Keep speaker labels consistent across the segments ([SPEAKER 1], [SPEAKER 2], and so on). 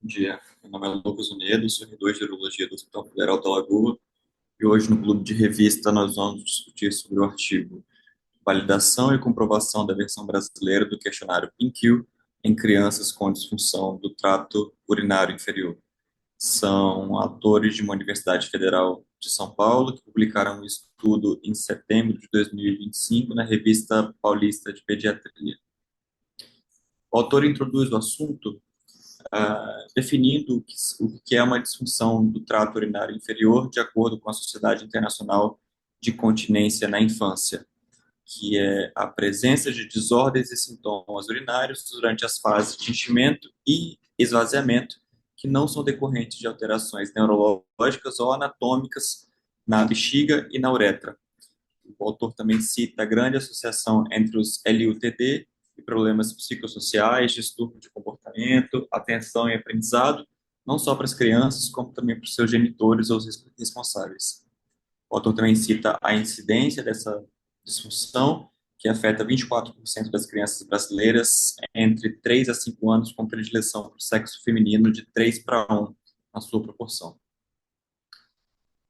[SPEAKER 1] Dia. Meu nome é Lucas Unedo, sou reitor de Urologia do Hospital Federal da Lagoa e hoje no Clube de Revista nós vamos discutir sobre o artigo Validação e comprovação da versão brasileira do questionário PIN-Q em crianças com disfunção do trato urinário inferior. São autores de uma Universidade Federal de São Paulo que publicaram um estudo em setembro de 2025 na Revista Paulista de Pediatria. O autor introduz o assunto definindo o que é uma disfunção do trato urinário inferior de acordo com a Sociedade Internacional de Continência na Infância, que é a presença de desordens e sintomas urinários durante as fases de enchimento e esvaziamento que não são decorrentes de alterações neurológicas ou anatômicas na bexiga e na uretra. O autor também cita a grande associação entre os LUTD e problemas psicossociais, distúrbio de comportamento, atenção e aprendizado, não só para as crianças, como também para os seus genitores ou os responsáveis. O autor também cita a incidência dessa disfunção, que afeta 24% das crianças brasileiras entre 3 a 5 anos, com predileção para o sexo feminino de 3 para 1, na sua proporção.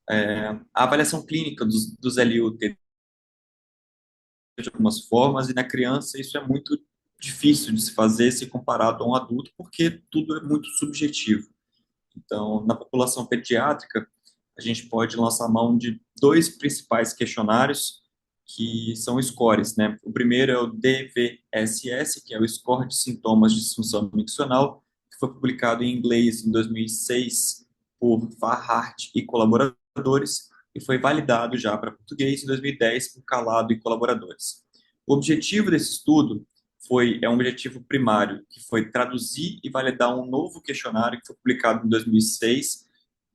[SPEAKER 1] A avaliação clínica dos LUTD de algumas formas, e na criança isso é muito difícil de se fazer se comparado a um adulto, porque tudo é muito subjetivo. Então, na população pediátrica, a gente pode lançar mão de dois principais questionários, que são scores, né? O primeiro é o DVSS, que é o Score de Sintomas de Disfunção Miccional, que foi publicado em inglês em 2006 por Farhart e colaboradores, e foi validado já para português em 2010 por Calado e colaboradores. O objetivo desse estudo é um objetivo primário, que foi traduzir e validar um novo questionário que foi publicado em 2006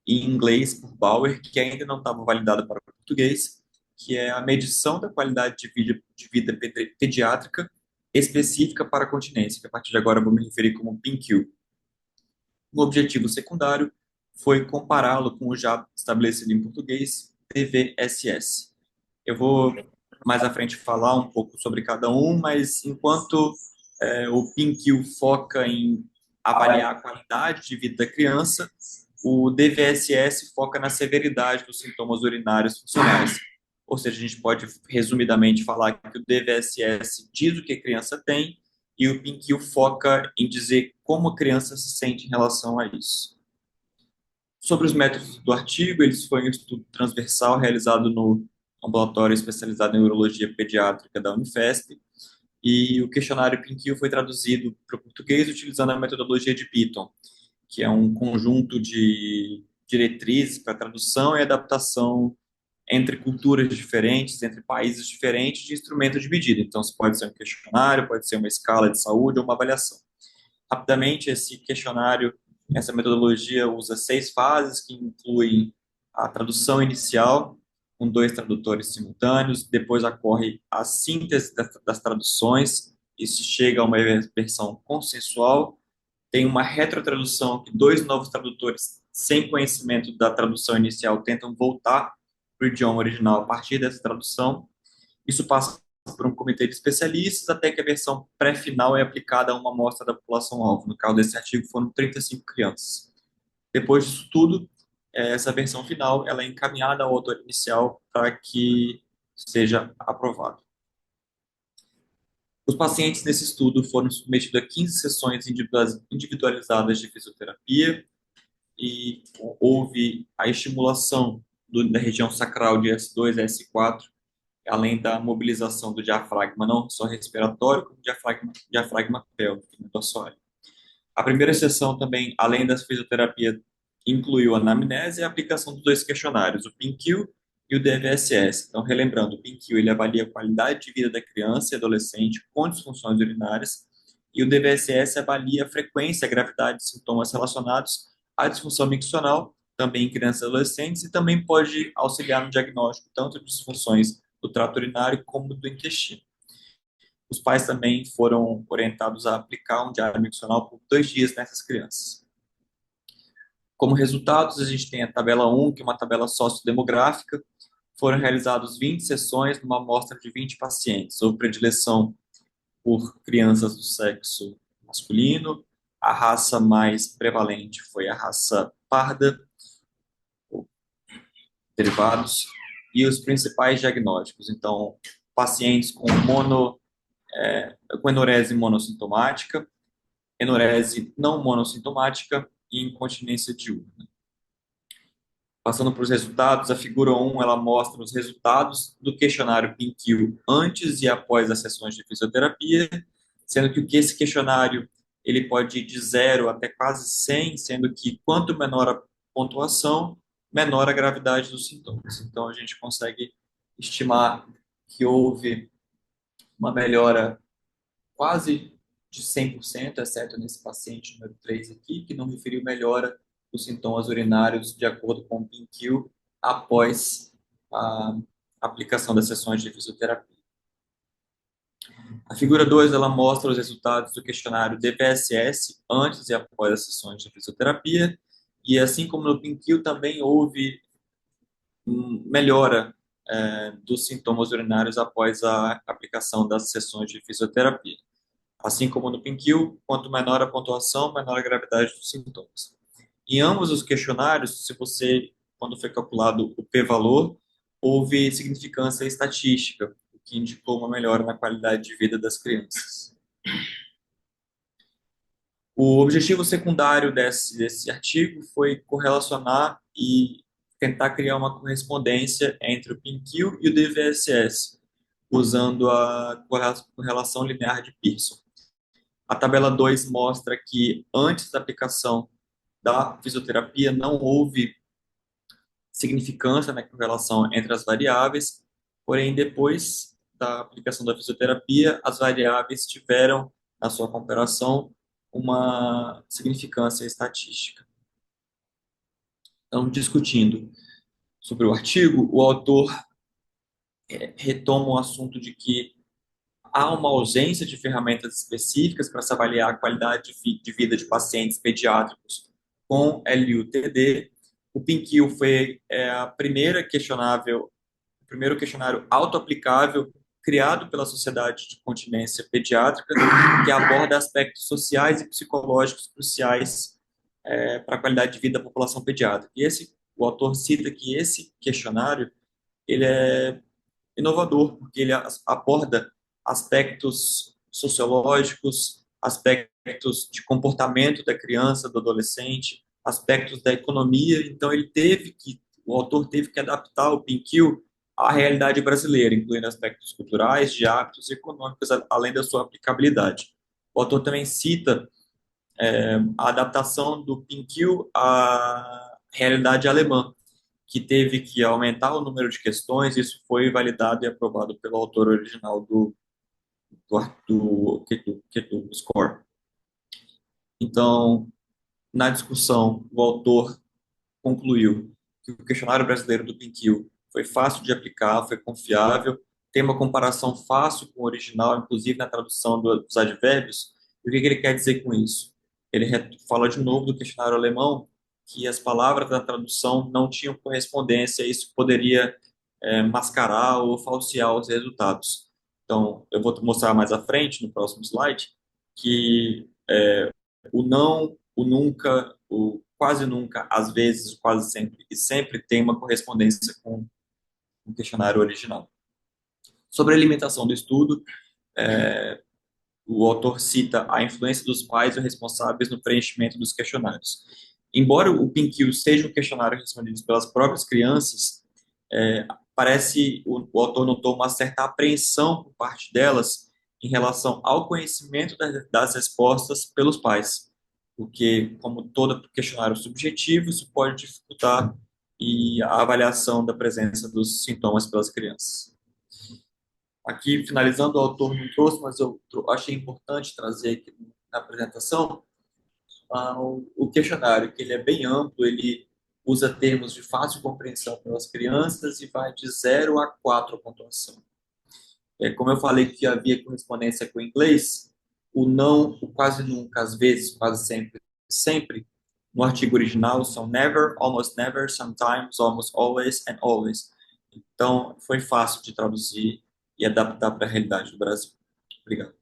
[SPEAKER 1] em inglês por Bauer, que ainda não estava validado para português, que é a medição da qualidade de vida pediátrica específica para a continência, que a partir de agora eu vou me referir como PIN-Q. O objetivo secundário foi compará-lo com o já estabelecido em português, TVSS. Eu vou mais à frente falar um pouco sobre cada um, mas enquanto o PIN-Q foca em avaliar a qualidade de vida da criança, o DVSS foca na severidade dos sintomas urinários funcionais. Ou seja, a gente pode resumidamente falar que o DVSS diz o que a criança tem e o PIN-Q foca em dizer como a criança se sente em relação a isso. Sobre os métodos do artigo, eles foi um estudo transversal realizado no ambulatório especializado em urologia pediátrica da Unifesp, e o questionário PIN-Q foi traduzido para o português utilizando a metodologia de Python, que é um conjunto de diretrizes para tradução e adaptação entre culturas diferentes, entre países diferentes, de instrumentos de medida. Então, isso pode ser um questionário, pode ser uma escala de saúde ou uma avaliação. Rapidamente, esse questionário, essa metodologia usa 6 fases, que incluem a tradução inicial, com 2 tradutores simultâneos, depois ocorre a síntese das traduções, e se chega a uma versão consensual, tem uma retrotradução, que 2 novos tradutores, sem conhecimento da tradução inicial, tentam voltar para o idioma original a partir dessa tradução. Isso passa por um comitê de especialistas até que a versão pré-final é aplicada a uma amostra da população-alvo. No caso desse artigo, foram 35 crianças. Depois disso tudo, essa versão final ela é encaminhada ao autor inicial para que seja aprovado. Os pacientes nesse estudo foram submetidos a 15 sessões individualizadas de fisioterapia e houve a estimulação da região sacral de S2 a S4, além da mobilização do diafragma, não só respiratório, como diafragma pélvico, no assoalho. A primeira sessão também, além da fisioterapia, incluiu a anamnese e a aplicação dos 2 questionários, o PIN-Q e o DVSS. Então, relembrando, o PIN-Q ele avalia a qualidade de vida da criança e adolescente com disfunções urinárias, e o DVSS avalia a frequência e a gravidade de sintomas relacionados à disfunção miccional, também em crianças e adolescentes, e também pode auxiliar no diagnóstico tanto de disfunções do trato urinário como do intestino. Os pais também foram orientados a aplicar um diário miccional por 2 dias nessas crianças. Como resultados, a gente tem a tabela 1, que é uma tabela sociodemográfica. Foram realizadas 20 sessões numa amostra de 20 pacientes. Houve predileção por crianças do sexo masculino, a raça mais prevalente foi a raça parda, ou derivados, e os principais diagnósticos. Então, pacientes com enurese monossintomática, enurese não monossintomática e incontinência diurna. Passando para os resultados, a figura 1 ela mostra os resultados do questionário PIN-Q antes e após as sessões de fisioterapia, sendo que esse questionário ele pode ir de 0 até quase 100, sendo que quanto menor a pontuação, menor a gravidade dos sintomas. Então, a gente consegue estimar que houve uma melhora quase de 100%, exceto nesse paciente número 3 aqui, que não referiu melhora dos sintomas urinários de acordo com o PIN-Q após a aplicação das sessões de fisioterapia. A figura 2 ela mostra os resultados do questionário DPSS antes e após as sessões de fisioterapia, e assim como no PIN-Q também houve melhora dos sintomas urinários após a aplicação das sessões de fisioterapia. Assim como no PIN-Q, quanto menor a pontuação, menor a gravidade dos sintomas. Em ambos os questionários, se você, quando foi calculado o p-valor, houve significância estatística, o que indicou uma melhora na qualidade de vida das crianças. O objetivo secundário desse artigo foi correlacionar e tentar criar uma correspondência entre o PIN-Q e o DVSS, usando a correlação linear de Pearson. A tabela 2 mostra que antes da aplicação da fisioterapia não houve significância na correlação entre as variáveis, porém depois da aplicação da fisioterapia, as variáveis tiveram, na sua comparação, uma significância estatística. Então, discutindo sobre o artigo, o autor retoma o assunto de que há uma ausência de ferramentas específicas para se avaliar a qualidade de vida de pacientes pediátricos com LUTD. O PIN-Q foi o primeiro questionário autoaplicável criado pela Sociedade de Continência Pediátrica, que aborda aspectos sociais e psicológicos cruciais para a qualidade de vida da população pediátrica. E o autor cita que esse questionário ele é inovador, porque ele aborda aspectos sociológicos, aspectos de comportamento da criança, do adolescente, aspectos da economia. Então, o autor teve que adaptar o PIN-Q à realidade brasileira, incluindo aspectos culturais, de hábitos e econômicos, além da sua aplicabilidade. O autor também cita a adaptação do PIN-Q à realidade alemã, que teve que aumentar o número de questões. Isso foi validado e aprovado pelo autor original do score. Então, na discussão, o autor concluiu que o questionário brasileiro do PIN-Q foi fácil de aplicar, foi confiável, tem uma comparação fácil com o original, inclusive na tradução dos advérbios. E o que ele quer dizer com isso? Ele fala de novo do questionário alemão, que as palavras da tradução não tinham correspondência, e isso poderia mascarar ou falsear os resultados. Então, eu vou mostrar mais à frente, no próximo slide, que o não, o nunca, o quase nunca, às vezes, quase sempre e sempre tem uma correspondência com o questionário original. Sobre a alimentação do estudo, o autor cita a influência dos pais ou responsáveis no preenchimento dos questionários. Embora o PIN-Q seja um questionário respondido pelas próprias crianças, parece o autor notou uma certa apreensão por parte delas em relação ao conhecimento das respostas pelos pais, porque, como todo questionário subjetivo, isso pode dificultar a avaliação da presença dos sintomas pelas crianças. Aqui, finalizando, o autor não trouxe, mas eu achei importante trazer aqui na apresentação o questionário, que ele é bem amplo, ele usa termos de fácil compreensão pelas crianças e vai de 0 a 4 a pontuação. Como eu falei que havia correspondência com o inglês, o não, o quase nunca, às vezes, quase sempre, sempre, no artigo original são never, almost never, sometimes, almost always and always. Então, foi fácil de traduzir e adaptar para a realidade do Brasil. Obrigado.